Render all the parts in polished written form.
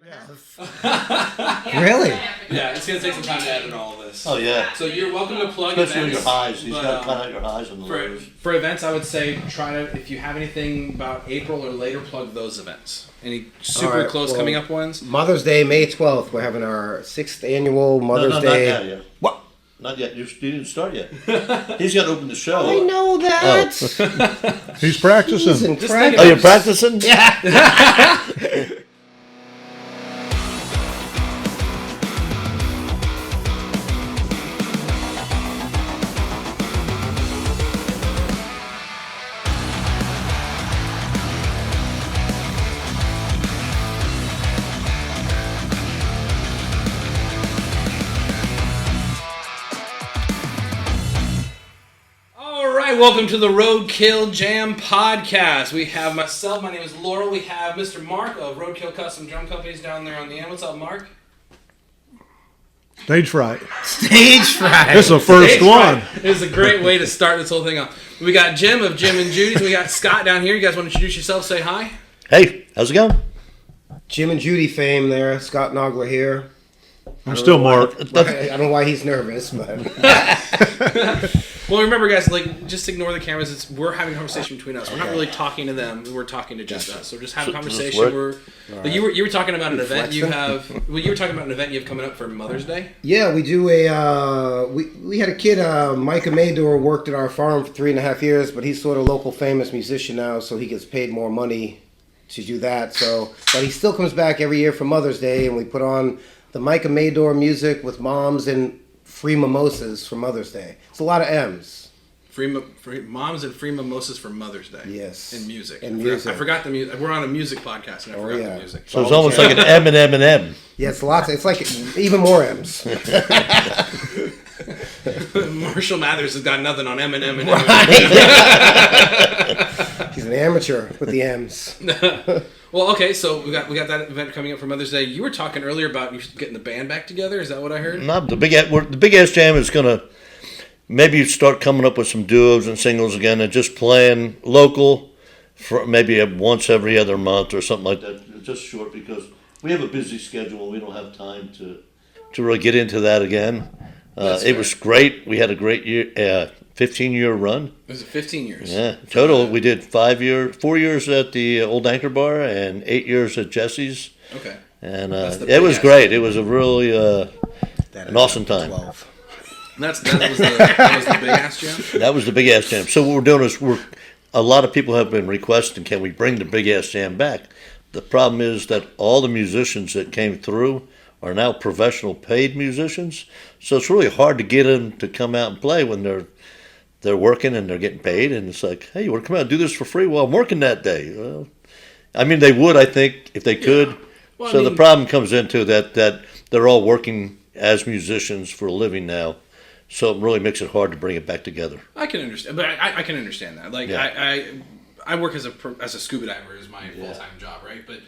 Really? Yeah, it's going to take some time to edit all of this. Oh, yeah. So you're welcome to plug Especially events. your highs. He's but, got to cut out your highs and lows. For events, I would say try to, if you have anything about April or later, plug those events. Any super close coming up ones? Mother's Day, May 12th. We're having our 6th annual Mother's Day. Not yet. What? Not yet. You didn't start yet. He's got to open the show. I know that. He's practicing. Oh, you're practicing? Yeah. Welcome to the Roadkill Jam Podcast. We have myself, my name is Laurel. We have Mr. Mark of Roadkill Custom Drum Companies down there on the end. What's up, Mark? Stage fright. Stage fright. This is the first one. This is a great way to start this whole thing off. We got Jim of Jim N Judy. We got Scott down here. You guys want to introduce yourself? Say hi. Hey, how's it going? Jim and Judy fame there. Scott Naugler here. I'm still Mark. I don't know why he's nervous, but... Well, remember, guys, like, just ignore the cameras. We're having a conversation between us. We're not really talking to them. We're talking to just us. So just have a conversation. Like you were talking about an event you have. Well, you were talking about an event you have coming up for Mother's Day. Yeah, we do a. We had a kid, Micah Maydor, worked at our farm for 3.5 years, but he's sort of local famous musician now, so he gets paid more money to do that. So, but he still comes back every year for Mother's Day, and we put on the Micah Maydor music with moms and free mimosas for Mother's Day. It's a lot of M's. Free moms and free mimosas for Mother's Day. Yes. And music. I forgot the music. We're on a music podcast, and I forgot the music. So it's almost like an M and M and M. Yeah, it's lots. It's like even more M's. Marshall Mathers has got nothing on M and M and M. He's an amateur with the M's. Well, okay, so we got that event coming up for Mother's Day. You were talking earlier about you getting the band back together. Is that what I heard? No, the big ass jam is gonna maybe start coming up with some duos and singles again, and just playing local for maybe once every other month or something like that. Just short because we have a busy schedule. We don't have time to really get into that again. It was great. We had a great year. 15-year run. Was it 15 years? Yeah. Total, we did 4 years at the Old Anchor Bar and 8 years at Jesse's. Okay. And it was great. It was a really an awesome time. That was the big ass jam? That was the big ass jam. So what we're doing is a lot of people have been requesting, can we bring the big ass jam back? The problem is that all the musicians that came through are now professional paid musicians. So it's really hard to get them to come out and play when they're working and they're getting paid, and it's like, hey, you want to come out and do this for free? Well, I'm working that day. Well, I mean, they would, I think, if they could. Yeah. Well, the problem comes into that they're all working as musicians for a living now, so it really makes it hard to bring it back together. I can understand, but I can understand that. Like, yeah. I work as a scuba diver is my full-time job, right? But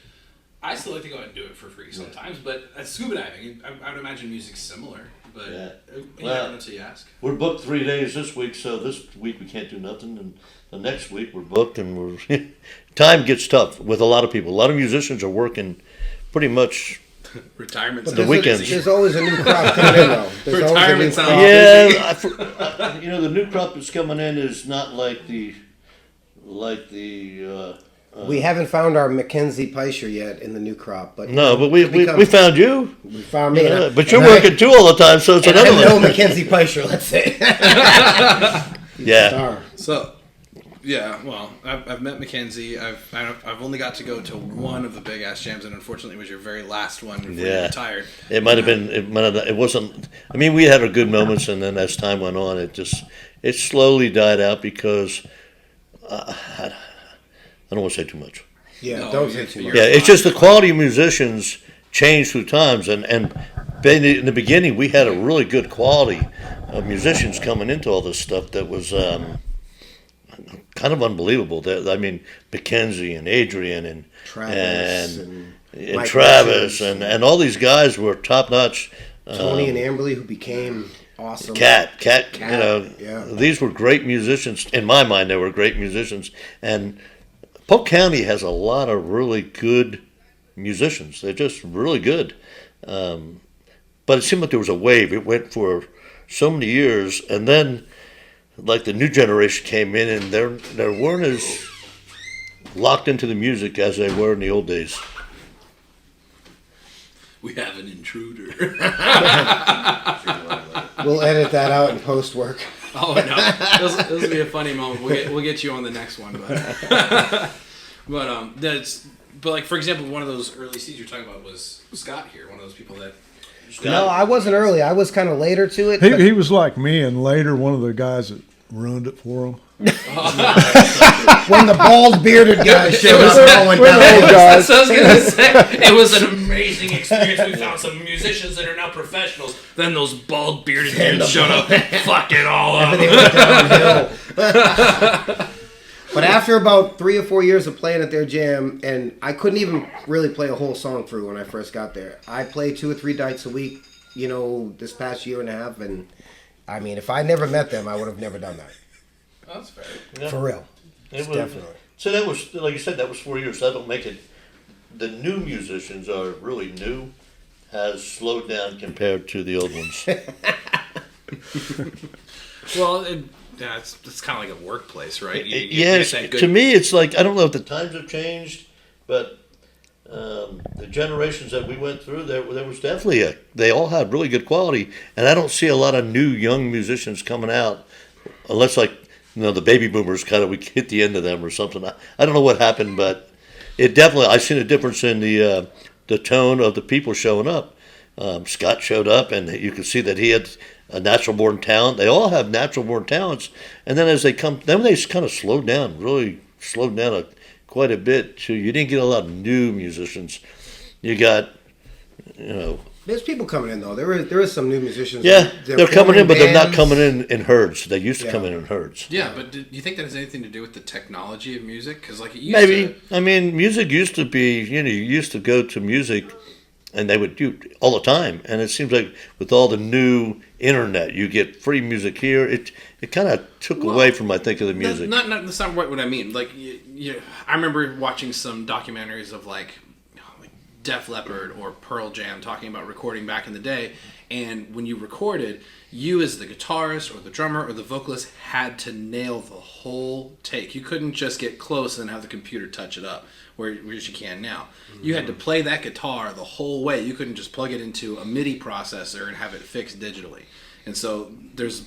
I still like to go out and do it for free sometimes. But as scuba diving, I would imagine music's similar. But you never know until you ask. We're booked 3 days this week, so this week we can't do nothing. And the next week we're booked, and time gets tough with a lot of people. A lot of musicians are working pretty much retirement. The weekends. There's always a new crop coming in, though. Retirement sounds the new crop that's coming in is not like the. We haven't found our Mackenzie Peischer yet in the new crop, but but we found you. We found me, but you're working too all the time, so it's another one. No Mackenzie Peischer, let's say. Yeah. So, yeah. Well, I've met Mackenzie. I've only got to go to one of the big ass jams, and unfortunately, it was your very last one before you retired. It might have been. It wasn't. I mean, we had our good moments, and then as time went on, it slowly died out because. I don't want to say too much. Yeah, don't say too much. Yeah, it's just the quality of musicians changed through times, and in the beginning we had a really good quality of musicians coming into all this stuff that was kind of unbelievable. I mean, Mackenzie and Adrian and Travis and all these guys were top notch. Tony and Amberly, who became awesome. Cat, these were great musicians. In my mind, they were great musicians. And Polk County has a lot of really good musicians. They're just really good. But it seemed like there was a wave. It went for so many years, and then like the new generation came in, and they weren't as locked into the music as they were in the old days. We have an intruder. We'll edit that out in post work. Oh no, this will be a funny moment. We'll get you on the next one, but but like for example, one of those early seeds you're talking about was Scott here, one of those people that. No, I wasn't early. I was kind of later to it. He was like me, and later one of the guys that ruined it for him. When the bald bearded guy showed up, going down. That's what I was gonna say. It was an amazing experience. We found some musicians that are now professionals. Then those bald bearded dudes showed up, fucked it all up. Everything went downhill. But after about 3 or 4 years of playing at their jam, and I couldn't even really play a whole song through when I first got there. I played 2 or 3 nights a week, this past year and a half, and I mean, if I never met them, I would have never done that. Oh, that's fair. Yeah. For real. Definitely. So that was, like you said, that was 4 years. That don't make it. The new musicians are really new, has slowed down compared to the old ones. Well, it's kind of like a workplace, right? Yes, to me, it's like, I don't know if the times have changed, but the generations that we went through, there was definitely they all had really good quality, and I don't see a lot of new young musicians coming out, unless like, the baby boomers we hit the end of them or something. I don't know what happened, but it definitely, I've seen a difference in the tone of the people showing up. Scott showed up, and you could see that he had a natural born talent. They all have natural born talents, and then as they come, then they kind of slowed down, really slowed down quite a bit. You didn't get a lot of new musicians. You got, There's people coming in though. There is some new musicians. Yeah, they're coming in, but they're not bands. coming in herds. They used to come in herds. Yeah, but do you think that has anything to do with the technology of music? Because like it used Maybe. to. I mean, music used to be, you used to go to music, and they would do all the time. And it seems like with all the new internet, you get free music here. It kind of took away from, I think, of the music. That's not what I mean. Like, I remember watching some documentaries of like Def Leppard or Pearl Jam talking about recording back in the day, and when you recorded, you as the guitarist or the drummer or the vocalist had to nail the whole take. You couldn't just get close and have the computer touch it up, whereas you can now. Mm-hmm. You had to play that guitar the whole way. You couldn't just plug it into a MIDI processor and have it fixed digitally. And so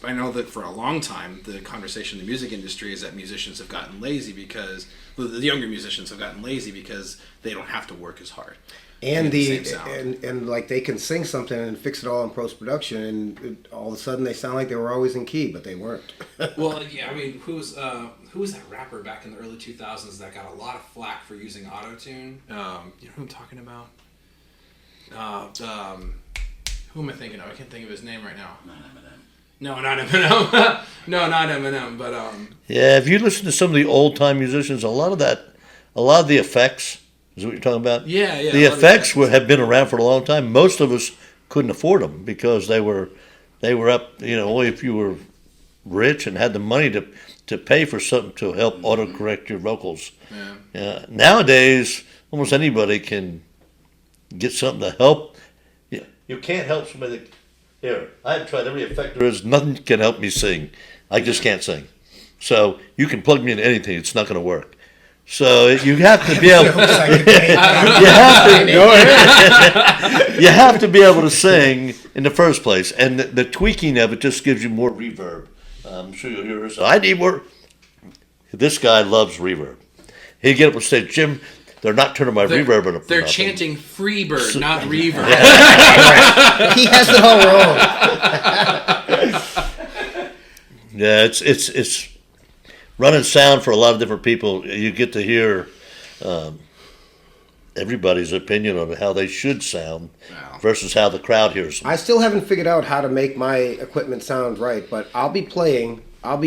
I know that for a long time, the conversation in the music industry is that musicians have gotten lazy because the younger musicians have gotten lazy because they don't have to work as hard. And and like they can sing something and fix it all in post production, and all of a sudden they sound like they were always in key, but they weren't. Well, yeah, I mean, who was that rapper back in the early 2000s that got a lot of flack for using auto tune? You know who I'm talking about? Who am I thinking of? I can't think of his name right now. Not Eminem. No, not Eminem. No, not Eminem. But yeah, if you listen to some of the old time musicians, a lot of the effects. Is what you're talking about? Yeah. The effects have been around for a long time. Most of us couldn't afford them because they were up. Only if you were rich and had the money to pay for something to help autocorrect your vocals. Yeah. Nowadays, almost anybody can get something to help. You can't help somebody. Here, I've tried every effect there is. Nothing can help me sing. I just can't sing. So you can plug me into anything. It's not going to work. So you have to be able. You have to be able to sing in the first place, and the tweaking of it just gives you more reverb. I'm sure you'll hear this. I need more. This guy loves reverb. He'd get up and say, "Jim, they're not turning my reverb up." They're chanting Freebird, not reverb. He has it all wrong. Yeah, it's. Running sound for a lot of different people, you get to hear everybody's opinion on how they should sound versus how the crowd hears them. I still haven't figured out how to make my equipment sound right, but I'll be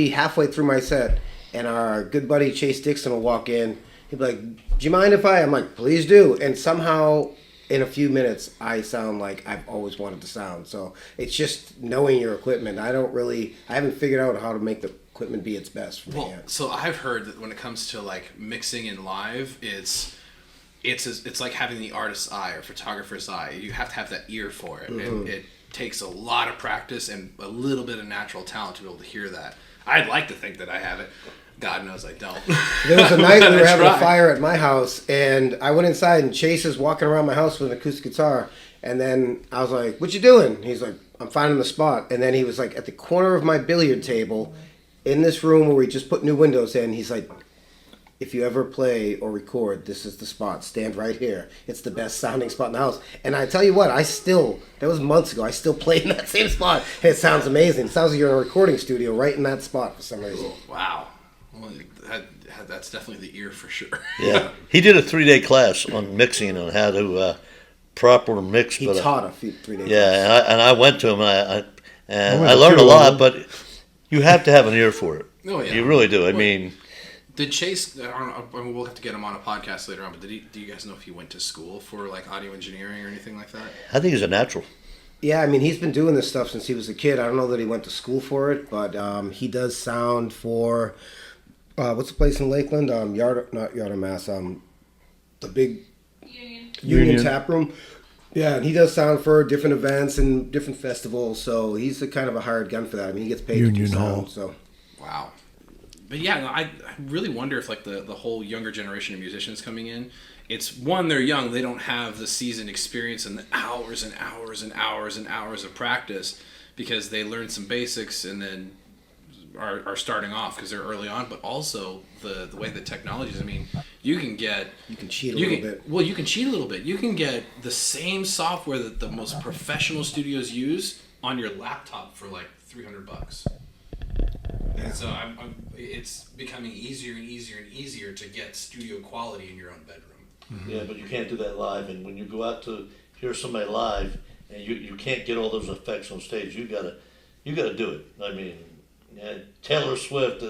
halfway through my set, and our good buddy Chase Dixon will walk in. He'll be like, "Do you mind if I'm like, please do." And somehow, in a few minutes, I sound like I've always wanted to sound. So it's just knowing your equipment. I haven't figured out how to make the equipment be its best for me yet. So I've heard that when it comes to like mixing in live, it's it's like having the artist's eye or photographer's eye. You have to have that ear for it, and it takes a lot of practice and a little bit of natural talent to be able to hear that. I'd like to think that I have it. God knows I don't. There was a night we were having a fire at my house, and I went inside, and Chase is walking around my house with an acoustic guitar, and then I was like, "What you doing?" He's like, "I'm finding the spot." And then he was like at the corner of my billiard table in this room where we just put new windows in. He's like, "If you ever play or record, this is the spot. Stand right here. It's the best sounding spot in the house." And I tell you what, that was months ago, I still play in that same spot. And it sounds amazing. It sounds like you're in a recording studio right in that spot for some reason. Wow. Well, that's definitely the ear for sure. Yeah. He did a 3-day class on mixing on how to proper mix. He taught a 3 days. Yeah, and I went to him, and I learned a lot, but you have to have an ear for it. Oh, yeah. You really do. I mean... Did Chase? I don't know. I mean, we'll have to get him on a podcast later on. But do you guys know if he went to school for like audio engineering or anything like that? I think he's a natural. Yeah, I mean, he's been doing this stuff since he was a kid. I don't know that he went to school for it, but he does sound for what's the place in Lakeland? Not Yard of Mass. The big Union Tap Room. Yeah, and he does sound for different events and different festivals. So he's a kind of a hired gun for that. I mean, he gets paid to do sound. So wow. But yeah, I really wonder if like the whole younger generation of musicians coming in, it's one, they're young, they don't have the seasoned experience and the hours and hours and hours and hours of practice because they learned some basics and then are starting off because they're early on. But also the way the technology is, I mean, you can cheat a little bit. Well, you can cheat a little bit. You can get the same software that the most professional studios use on your laptop for like $300. And so it's becoming easier and easier and easier to get studio quality in your own bedroom. Mm-hmm. Yeah, but you can't do that live. And when you go out to hear somebody live, and you can't get all those effects on stage, you gotta do it. I mean, Taylor Swift,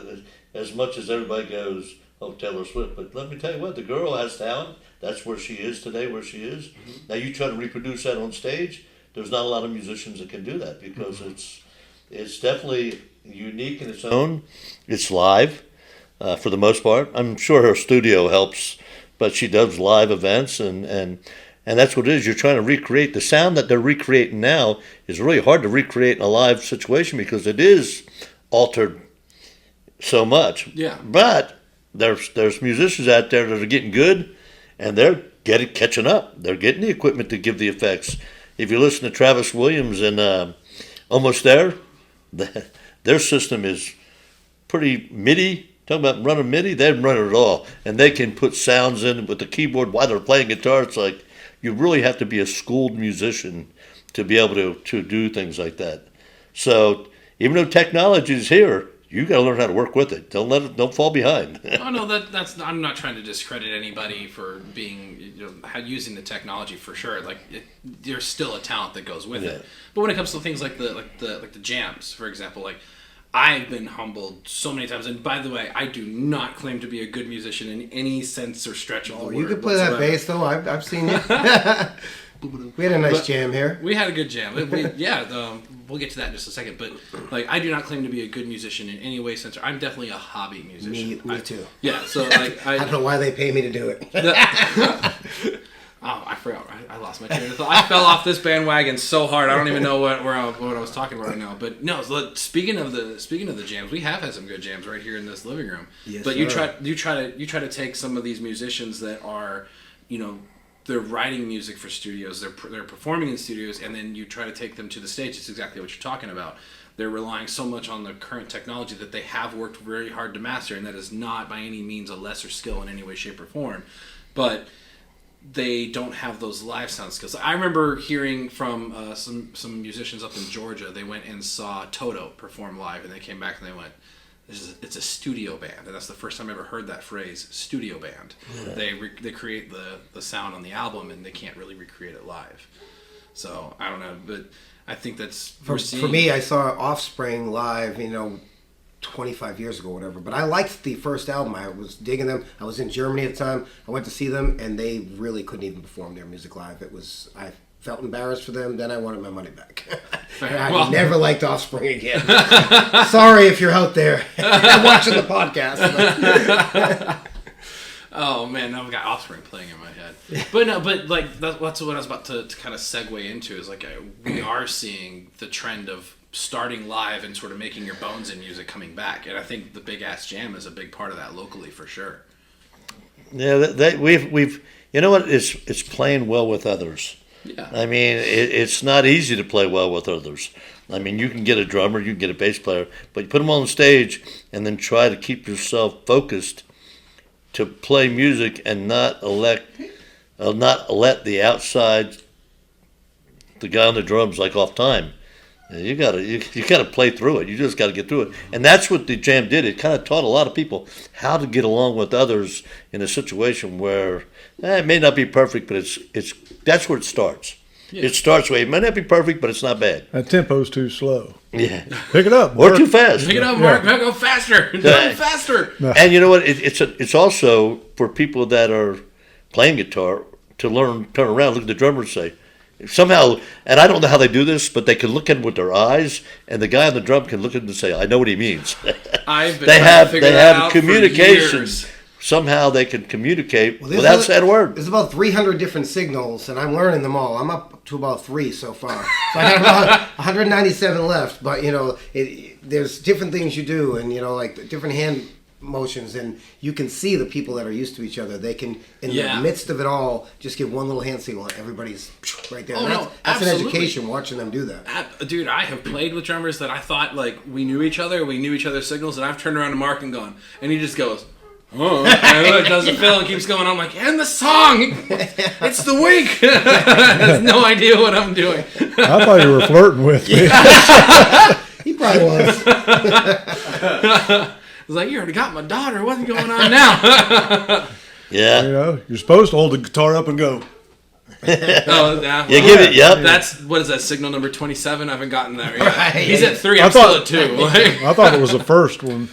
as much as everybody goes, "Oh, Taylor Swift," but let me tell you what, the girl has talent. That's where she is today, where she is. Mm-hmm. Now you try to reproduce that on stage. There's not a lot of musicians that can do that because it's definitely unique in its own. It's live for the most part. I'm sure her studio helps, but she does live events and that's what it is. You're trying to recreate the sound that they're recreating now is really hard to recreate in a live situation because it is altered so much. Yeah. But there's musicians out there that are getting good and they're catching up. They're getting the equipment to give the effects. If you listen to Travis Williams and Almost There, their system is pretty MIDI. Talk about running MIDI, they run it all. And they can put sounds in with the keyboard while they're playing guitar. It's like you really have to be a schooled musician to be able to do things like that. So even though technology is here, you got to learn how to work with it. Don't fall behind. Oh no, that's I'm not trying to discredit anybody for being using the technology for sure. Like there's still a talent that goes with it. But when it comes to things like the jams, for example, like I've been humbled so many times. And by the way, I do not claim to be a good musician in any sense or stretch of the word. You can play that bass though. I've seen you. We had a nice jam here. We had a good jam. We'll get to that in just a second. But like, I do not claim to be a good musician in any way, sense. I'm definitely a hobby musician. Me too. Yeah. So like, I don't know why they pay me to do it. Oh, I forgot. I lost my train of thought. I fell off this bandwagon so hard. I don't even know what I was talking about right now. But no. So speaking of the jams, we have had some good jams right here in this living room. Yes, but sir. you try to take some of these musicians that are, they're writing music for studios, they're performing in studios, and then you try to take them to the stage. It's exactly what you're talking about. They're relying so much on the current technology that they have worked very hard to master, and that is not by any means a lesser skill in any way, shape, or form. But they don't have those live sound skills. I remember hearing from some musicians up in Georgia. They went and saw Toto perform live, and they came back and they went, it's a studio band, and that's the first time I ever heard that phrase, studio band. Yeah. They create the sound on the album, and they can't really recreate it live. So I don't know, but I think that's for me. I saw Offspring live, 25 years ago, or whatever. But I liked the first album. I was digging them. I was in Germany at the time. I went to see them, and they really couldn't even perform their music live. I felt embarrassed for them. Then I wanted my money back. I never liked Offspring again. Sorry if you're out there watching the podcast. Oh man, now I've got Offspring playing in my head. But no, but like that's what I was about to kind of segue into is like we are seeing the trend of starting live and sort of making your bones in music coming back, and I think the Big Ass Jam is a big part of that locally for sure. Yeah, we've you know what? It's playing well with others. Yeah. I mean, it's not easy to play well with others. I mean, you can get a drummer, you can get a bass player, but you put them on stage and then try to keep yourself focused to play music and not let the outside, the guy on the drums, like off time. You gotta play through it. You just gotta get through it, and that's what the jam did. It kind of taught a lot of people how to get along with others in a situation where it may not be perfect, but it's that's where it starts. Yeah. It starts where it may not be perfect, but it's not bad. That tempo's too slow. Yeah, pick it up, or too fast. Pick it up, Mark. Yeah. Go faster. Go faster. And you know what? It's also for people that are playing guitar to learn, turn around, look at the drummer, and say. Somehow, and I don't know how they do this, but they can look at it with their eyes, and the guy on the drum can look at it and say, "I know what he means." They have communication. Somehow they can communicate without saying a word. There's about 300 different signals, and I'm learning them all. I'm up to about 3 so far. So I got about 197 left, but there's different things you do, and like different hand motions, and you can see the people that are used to each other. They can, in the midst of it all, just give one little hand signal and everybody's right there. That's an education watching them do that. Dude, I have played with drummers that I thought like we knew each other's signals, and I've turned around to Mark and gone, and he just goes, oh, and does a fill and keeps going. I'm like, and the song, it's the wink. Has no idea what I'm doing. I thought you were flirting with me. He probably was. I was like, you already got my daughter. What's going on now? Yeah. You're supposed to hold the guitar up and go. Oh, yeah. You give it, yep. That's, what is that, signal number 27? I haven't gotten there yet. Right. He's at 3, I'm still at 2. I thought it was the first one,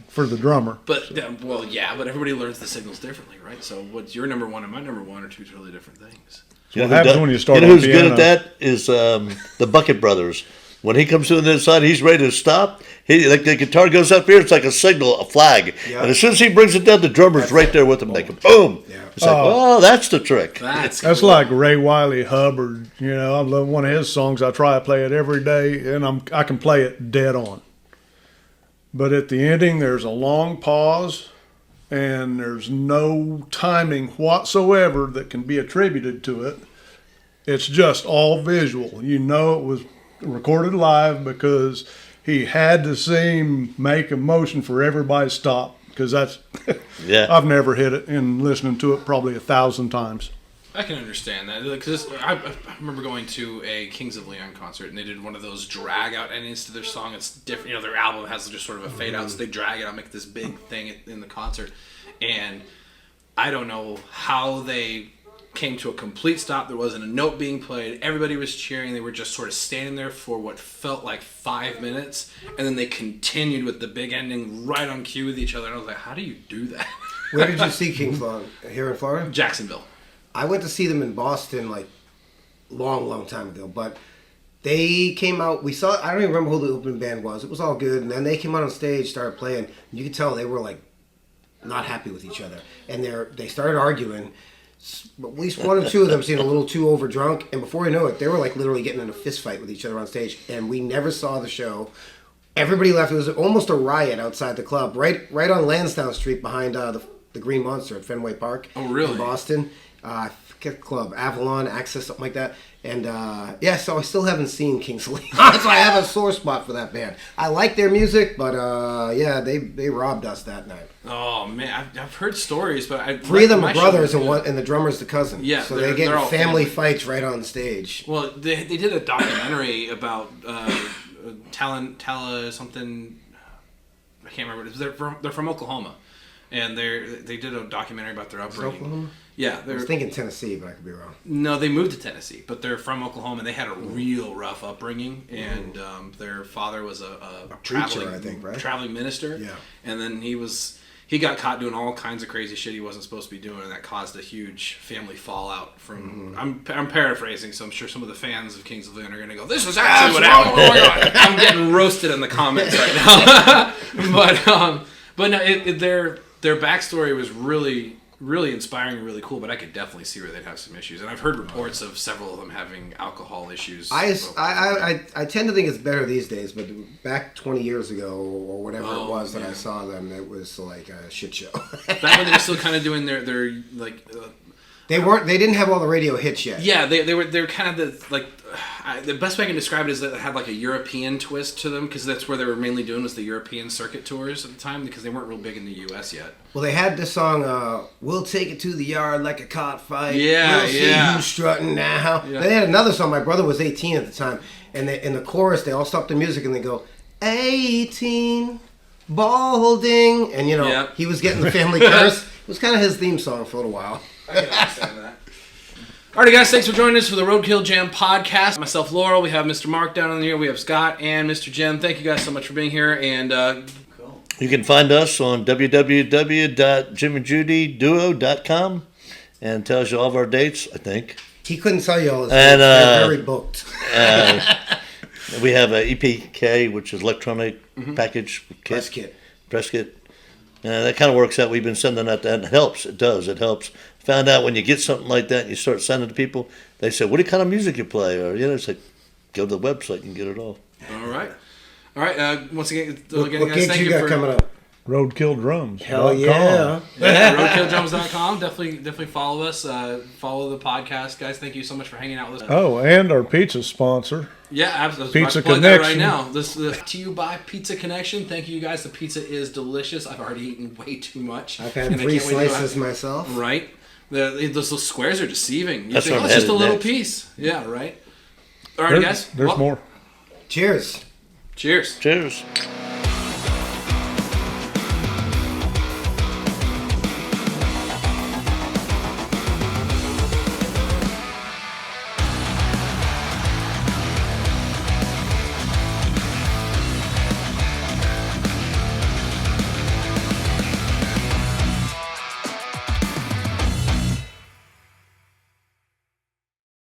for the drummer. But, but everybody learns the signals differently, right? So what's your number 1 and my number 1 are 2 totally different things. What happens when you start You know on who's piano? good at that is the Bucket Brothers. When he comes to the other side, he's ready to stop. Like the guitar goes up here, it's like a signal, a flag. Yeah. And as soon as he brings it down, the drummer's right there with him. They go, boom. Yeah. It's like, oh, that's the trick. That's cool. Like Ray Wiley Hubbard. I love one of his songs. I try to play it every day, and I can play it dead on. But at the ending, there's a long pause, and there's no timing whatsoever that can be attributed to it. It's just all visual. It was recorded live because he had to make a motion for everybody to stop, because that's I've never hit it and listening to it probably 1,000 times. I can understand that, because I remember going to a Kings of Leon concert, and they did one of those drag out endings to their song. It's different, their album has just sort of a fade out, so they drag it out, make this big thing in the concert, and I don't know how they came to a complete stop. There wasn't a note being played. Everybody was cheering. They were just sort of standing there for what felt like 5 minutes, and then they continued with the big ending right on cue with each other. And I was like, how do you do that? Where did you see Kings Leon? Here in Florida? Jacksonville. I went to see them in Boston like long time ago, but they came out. I don't even remember who the opening band was. It was all good, and then they came out on stage, started playing. And you could tell they were like not happy with each other, and they started arguing. At least 1 or 2 of them seemed a little too over drunk, and before you know it, they were like literally getting in a fist fight with each other on stage, and we never saw the show. Everybody left. It was almost a riot outside the club, right on Lansdowne Street behind the Green Monster at Fenway Park. Oh, really? In Boston. I forget the club, Avalon, Access, something like that. And so I still haven't seen Kings of Leon. So I have a sore spot for that band. I like their music, but they robbed us that night. Oh man, I've heard stories, but 3 of them are brothers, and the drummer's the cousin. Yeah, so they get family fights right on stage. Well, they did a documentary about Tala something. I can't remember. They're from Oklahoma, and they did a documentary about their upbringing. Oklahoma? Yeah, I was thinking Tennessee, but I could be wrong. No, they moved to Tennessee, but they're from Oklahoma, and they had a real rough upbringing, and their father was a traveling, preacher, I think, right? Traveling minister. Yeah. And then he got caught doing all kinds of crazy shit he wasn't supposed to be doing, and that caused a huge family fallout from... I'm paraphrasing, so I'm sure some of the fans of Kings of Leon are going to go, this is actually what happened. Oh my God. I'm getting roasted in the comments right now. But no, their backstory was really really inspiring and really cool, but I could definitely see where they'd have some issues. And I've heard reports of several of them having alcohol issues. I tend to think it's better these days, but back 20 years ago or whatever it was that I saw them, it was like a shit show. Back when they were still kind of doing their like. They didn't have all the radio hits yet. Yeah, they were kind of the best way I can describe it is that it had like a European twist to them, because that's where they were mainly doing was the European circuit tours at the time, because they weren't real big in the U.S. yet. Well, they had this song, "We'll Take It to the Yard Like a Cockfight." Yeah, we'll see who's strutting now. Yeah. They had another song. My brother was 18 at the time, and in the chorus, they all stop the music and they go, 18, balding, and he was getting the family curse. It was kind of his theme song for a little while. I can understand that. Alrighty, guys, thanks for joining us for the Roadkill Jam podcast. Myself, Laurel, we have Mr. Mark down in here, we have Scott, and Mr. Jim. Thank you guys so much for being here. And you can find us on www.jimandjudyduo.com, and tells you all of our dates, I think. He couldn't tell you all his dates. They're very booked. We have a EPK, which is electronic package kit. Press kit. That kind of works out. We've been sending that, and it helps. It does. It helps. Found out when you get something like that and you start sending to people, they say, "What kind of music you play?" Or it's like, go to the website and get it all. All right. Once again, what guys, gigs you got coming up? Roadkill Drums. Hell yeah. Roadkilldrums.com. Definitely follow us. Follow the podcast, guys. Thank you so much for hanging out with us. Oh, and our pizza sponsor. Yeah, absolutely. Pizza Connection. Connection. Right now. This is to you by Pizza Connection. Thank you guys. The pizza is delicious. I've already eaten way too much. I've had 3 slices myself. Right. Those squares are deceiving. You That's think, it's just a little piece. Yeah, right. All right, guys. There's more. Cheers. Cheers. Cheers.